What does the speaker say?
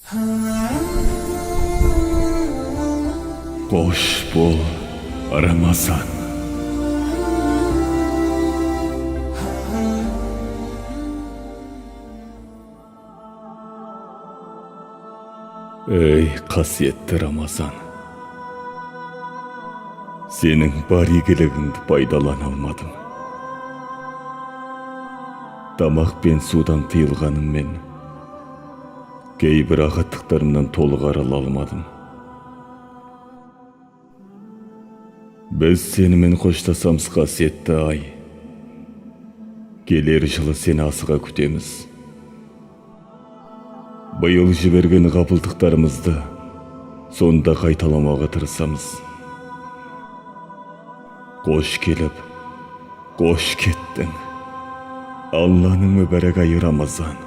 Qo'sh bo'l, Ramazon. Ey qasiyetli Ramazon. Senin бар игілігіңді пайдалана алмадым. Тамақ пен судан тыйылғаныммен, кейбір ағаттықтарымнан толық арыла алмадым. Біз сенімен қоштасамыз, қасиетті ай. Келер жылы сені асыға күтеміз. Биыл жіберген ғапылдықтарымызды сонда қайталамауға тырысамыз. Қош келіп, қош кеттің. Алланың мүбәрәк айы Рамазан.